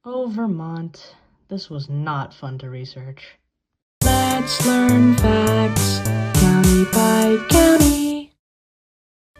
Oh, Vermont. This was not fun to research. Let's learn facts, county by county.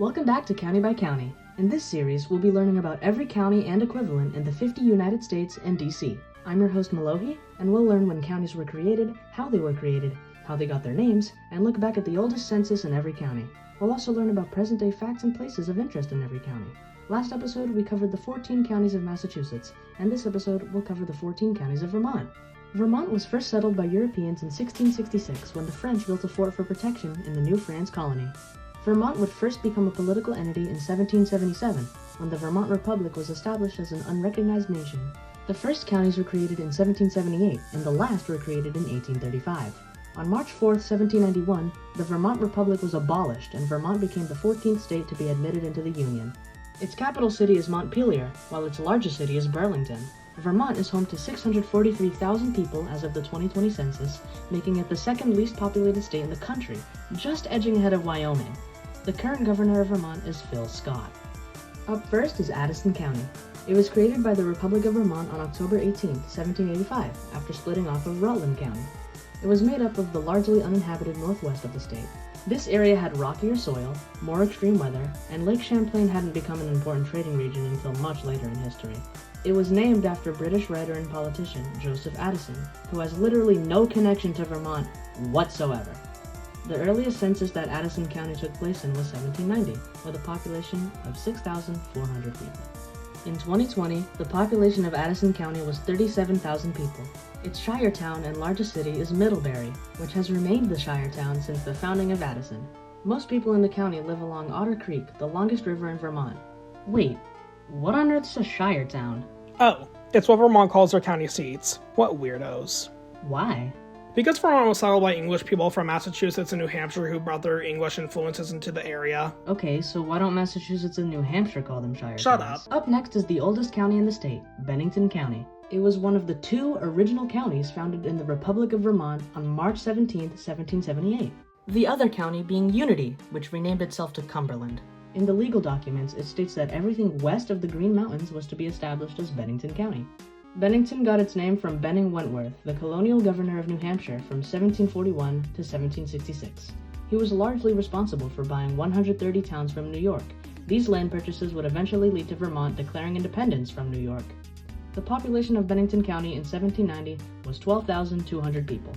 Welcome back to County by County. In this series, we'll be learning about every county and equivalent in the 50 United States and DC. I'm your host, Mellohi, and we'll learn when counties were created, how they were created, how they got their names, and look back at the oldest census in every county. We'll also learn about present-day facts and places of interest in every county. Last episode, we covered the 14 counties of Massachusetts, and this episode, we'll cover the 14 counties of Vermont. Vermont was first settled by Europeans in 1666 when the French built a fort for protection in the New France colony. Vermont would first become a political entity in 1777, when the Vermont Republic was established as an unrecognized nation. The first counties were created in 1778, and the last were created in 1835. On March 4, 1791, the Vermont Republic was abolished, and Vermont became the 14th state to be admitted into the Union. Its capital city is Montpelier, while its largest city is Burlington. Vermont is home to 643,000 people as of the 2020 census, making it the second least populated state in the country, just edging ahead of Wyoming. The current governor of Vermont is Phil Scott. Up first is Addison County. It was created by the Republic of Vermont on October 18, 1785, after splitting off of Rutland County. It was made up of the largely uninhabited northwest of the state. This area had rockier soil, more extreme weather, and Lake Champlain hadn't become an important trading region until much later in history. It was named after British writer and politician Joseph Addison, who has literally no connection to Vermont whatsoever. The earliest census that Addison County took place in was 1790, with a population of 6,400 people. In 2020, the population of Addison County was 37,000 people. Its shire town and largest city is Middlebury, which has remained the shire town since the founding of Addison. Most people in the county live along Otter Creek, the longest river in Vermont. Wait, what on earth's a shire town? Oh, it's what Vermont calls their county seats. What weirdos. Why? Because Vermont was settled by English people from Massachusetts and New Hampshire who brought their English influences into the area. Okay, so why don't Massachusetts and New Hampshire call them shire Shut towns? up. Up next is the oldest county in the state, Bennington County. It was one of the two original counties founded in the Republic of Vermont on March 17, 1778. The other county being Unity, which renamed itself to Cumberland. In the legal documents, it states that everything west of the Green Mountains was to be established as Bennington County. Bennington got its name from Benning Wentworth, the colonial governor of New Hampshire from 1741 to 1766. He was largely responsible for buying 130 towns from New York. These land purchases would eventually lead to Vermont declaring independence from New York. The population of Bennington County in 1790 was 12,200 people.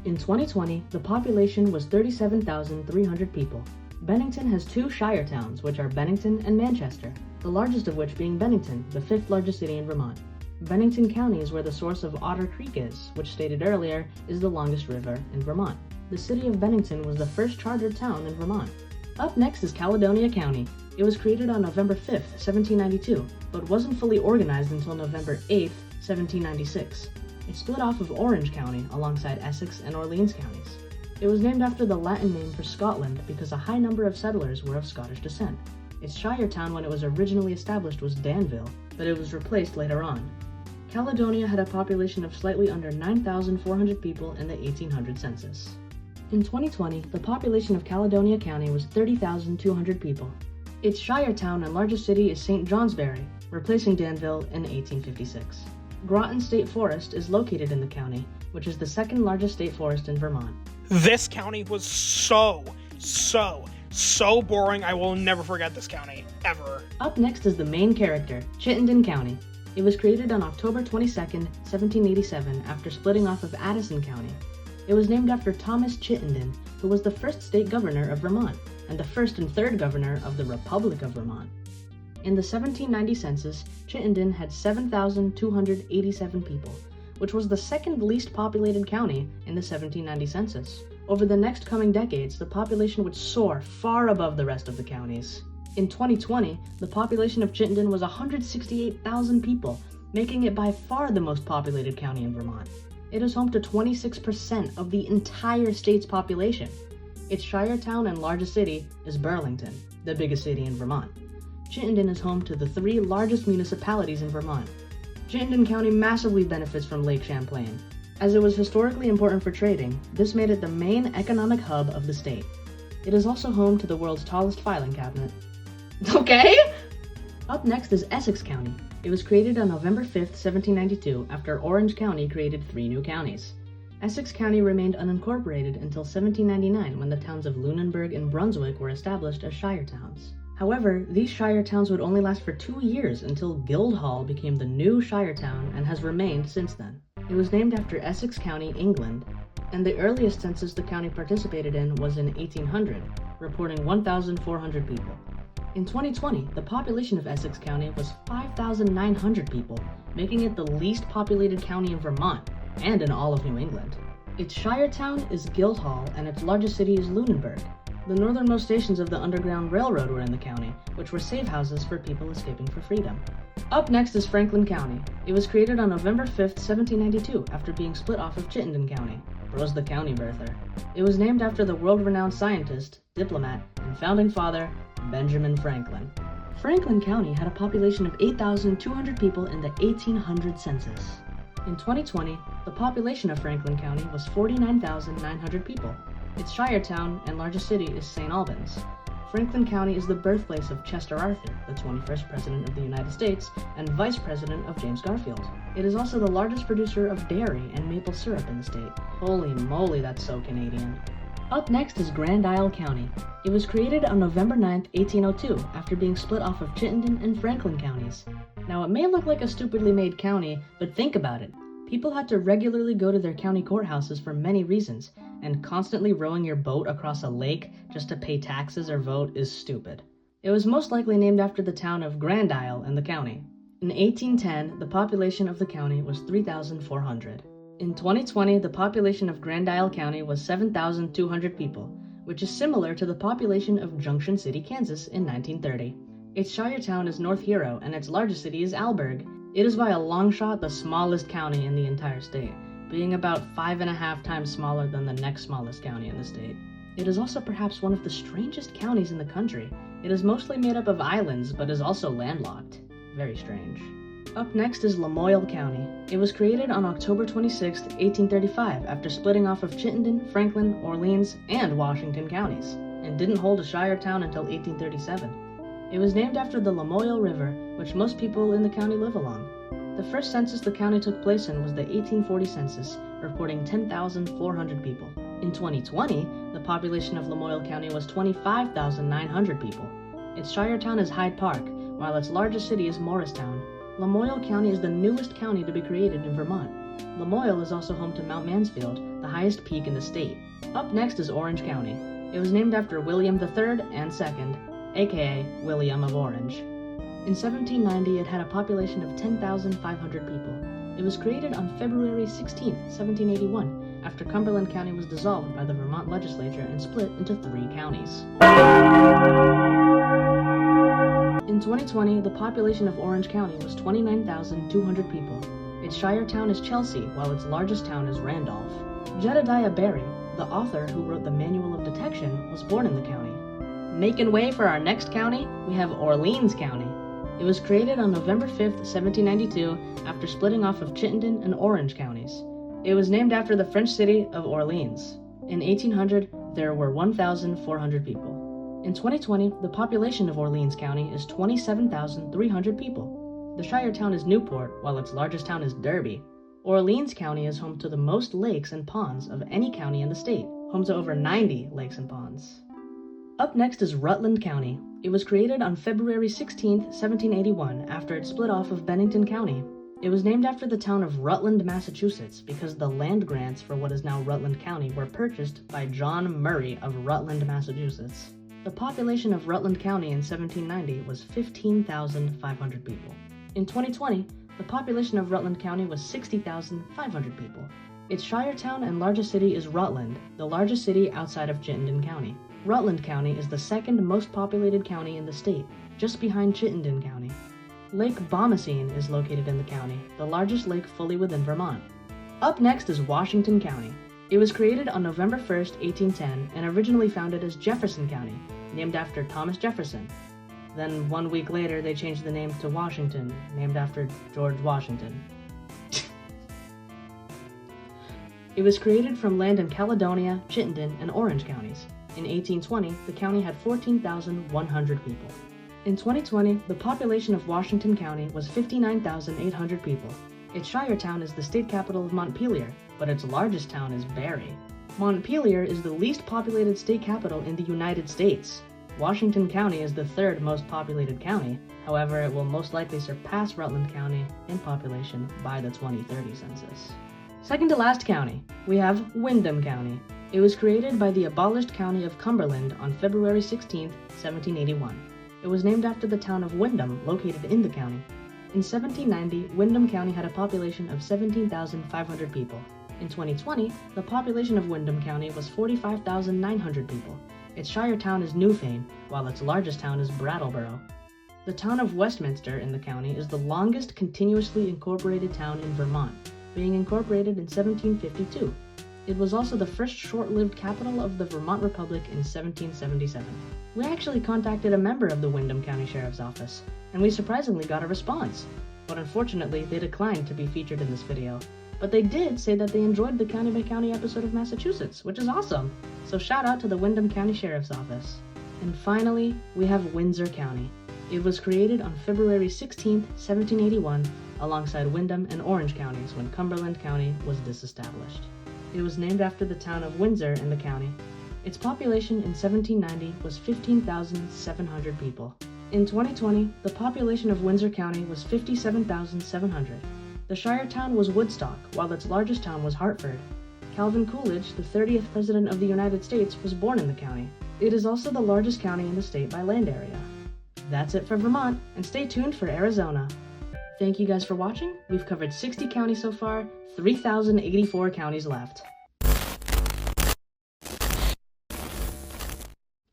In 2020, the population was 37,300 people. Bennington has two shire towns, which are Bennington and Manchester, the largest of which being Bennington, the fifth largest city in Vermont. Bennington County is where the source of Otter Creek is, which stated earlier is the longest river in Vermont. The city of Bennington was the first chartered town in Vermont. Up next is Caledonia County. It was created on November 5th, 1792, but wasn't fully organized until November 8th, 1796. It split off of Orange County alongside Essex and Orleans counties. It was named after the Latin name for Scotland because a high number of settlers were of Scottish descent. Its shire town when it was originally established was Danville, but it was replaced later on. Caledonia had a population of slightly under 9,400 people in the 1800 census. In 2020, the population of Caledonia County was 30,200 people. Its shire town and largest city is St. Johnsbury, replacing Danville in 1856. Groton State Forest is located in the county, which is the second largest state forest in Vermont. This county was so boring. I will never forget this county, ever. Up next is the main character, Chittenden County. It was created on October 22, 1787, after splitting off of Addison County. It was named after Thomas Chittenden, who was the first state governor of Vermont, and the first and third governor of the Republic of Vermont. In the 1790 census, Chittenden had 7,287 people, which was the second least populated county in the 1790 census. Over the next coming decades, the population would soar far above the rest of the counties. In 2020, the population of Chittenden was 168,000 people, making it by far the most populated county in Vermont. It is home to 26% of the entire state's population. Its shire town and largest city is Burlington, the biggest city in Vermont. Chittenden is home to the three largest municipalities in Vermont. Chittenden County massively benefits from Lake Champlain. As it was historically important for trading, this made it the main economic hub of the state. It is also home to the world's tallest filing cabinet. Okay? Up next is Essex County. It was created on November 5th, 1792, after Orange County created 3 new counties. Essex County remained unincorporated until 1799 when the towns of Lunenburg and Brunswick were established as shire towns. However, these shire towns would only last for 2 years until Guildhall became the new shire town and has remained since then. It was named after Essex County, England, and the earliest census the county participated in was in 1800, reporting 1,400 people. In 2020, the population of Essex County was 5,900 people, making it the least populated county in Vermont and in all of New England. Its shire town is Guildhall and its largest city is Lunenburg. The northernmost stations of the Underground Railroad were in the county, which were safe houses for people escaping for freedom. Up next is Franklin County. It was created on November 5th, 1792, after being split off of Chittenden County. Bro's the county birther. It was named after the world-renowned scientist, diplomat, and founding father, Benjamin Franklin. Franklin County had a population of 8,200 people in the 1800 census. In 2020, the population of Franklin County was 49,900 people. Its shire town and largest city is St. Albans. Franklin County is the birthplace of Chester Arthur, the 21st President of the United States and Vice President of James Garfield. It is also the largest producer of dairy and maple syrup in the state. Holy moly, that's so Canadian. Up next is Grand Isle County. It was created on November 9, 1802, after being split off of Chittenden and Franklin counties. Now, it may look like a stupidly made county, but think about it. People had to regularly go to their county courthouses for many reasons, and constantly rowing your boat across a lake just to pay taxes or vote is stupid. It was most likely named after the town of Grand Isle in the county. In 1810, the population of the county was 3,400. In 2020, the population of Grand Isle County was 7,200 people, which is similar to the population of Junction City, Kansas in 1930. Its shire town is North Hero, and its largest city is Alberg. It is by a long shot the smallest county in the entire state, being about 5.5 times smaller than the next smallest county in the state. It is also perhaps one of the strangest counties in the country. It is mostly made up of islands, but is also landlocked. Very strange. Up next is Lamoille County. It was created on October 26, 1835, after splitting off of Chittenden, Franklin, Orleans, and Washington counties, and didn't hold a shire town until 1837. It was named after the Lamoille River, which most people in the county live along. The first census the county took place in was the 1840 census, reporting 10,400 people. In 2020, the population of Lamoille County was 25,900 people. Its shire town is Hyde Park, while its largest city is Morristown. Lamoille County is the newest county to be created in Vermont. Lamoille is also home to Mount Mansfield, the highest peak in the state. Up next is Orange County. It was named after William III and II, aka William of Orange. In 1790, it had a population of 10,500 people. It was created on February 16, 1781, after Cumberland County was dissolved by the Vermont legislature and split into 3 counties. In 2020, the population of Orange County was 29,200 people. Its shire town is Chelsea, while its largest town is Randolph. Jedediah Barry, the author who wrote the Manual of Detection, was born in the county. Making way for our next county, we have Orleans County. It was created on November 5, 1792, after splitting off of Chittenden and Orange counties. It was named after the French city of Orleans. In 1800, there were 1,400 people. In 2020, the population of Orleans County is 27,300 people. The shire town is Newport, while its largest town is Derby. Orleans County is home to the most lakes and ponds of any county in the state, home to over 90 lakes and ponds. Up next is Rutland County. It was created on February 16, 1781, after it split off of Bennington County. It was named after the town of Rutland, Massachusetts, because the land grants for what is now Rutland County were purchased by John Murray of Rutland, Massachusetts. The population of Rutland County in 1790 was 15,500 people. In 2020, the population of Rutland County was 60,500 people. Its shire town and largest city is Rutland, the largest city outside of Chittenden County. Rutland County is the second most populated county in the state, just behind Chittenden County. Lake Bomoseen is located in the county, the largest lake fully within Vermont. Up next is Washington County. It was created on November 1, 1810, and originally founded as Jefferson County, named after Thomas Jefferson. Then 1 week later, they changed the name to Washington, named after George Washington. It was created from land in Caledonia, Chittenden, and Orange counties. In 1820, the county had 14,100 people. In 2020, the population of Washington County was 59,800 people. Its shire town is the state capital of Montpelier, but its largest town is Barrie. Montpelier is the least populated state capital in the United States. Washington County is the third most populated county. However, it will most likely surpass Rutland County in population by the 2030 census. Second to last county, we have Windham County. It was created by the abolished county of Cumberland on February 16, 1781. It was named after the town of Windham, located in the county. In 1790, Windham County had a population of 17,500 people. In 2020, the population of Windham County was 45,900 people. Its shire town is Newfane, while its largest town is Brattleboro. The town of Westminster in the county is the longest continuously incorporated town in Vermont, being incorporated in 1752. It was also the first short-lived capital of the Vermont Republic in 1777. We actually contacted a member of the Windham County Sheriff's Office, and we surprisingly got a response. But unfortunately, they declined to be featured in this video. But they did say that they enjoyed the County by County episode of Massachusetts, which is awesome. So shout out to the Windham County Sheriff's Office. And finally, we have Windsor County. It was created on February 16, 1781, alongside Windham and Orange counties when Cumberland County was disestablished. It was named after the town of Windsor in the county. Its population in 1790 was 15,700 people. In 2020, the population of Windsor County was 57,700. The shire town was Woodstock, while its largest town was Hartford. Calvin Coolidge, the 30th President of the United States, was born in the county. It is also the largest county in the state by land area. That's it for Vermont, and stay tuned for Arizona. Thank you guys for watching. We've covered 60 counties so far, 3,084 counties left.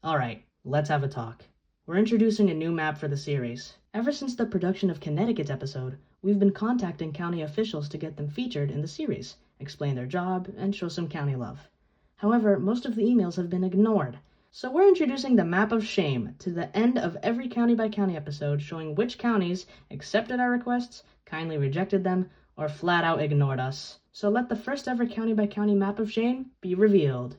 Alright, let's have a talk. We're introducing a new map for the series. Ever since the production of Connecticut's episode, we've been contacting county officials to get them featured in the series, explain their job, and show some county love. However, most of the emails have been ignored. So we're introducing the map of shame to the end of every county by county episode, showing which counties accepted our requests, kindly rejected them, or flat out ignored us. So let the first ever county by county map of shame be revealed.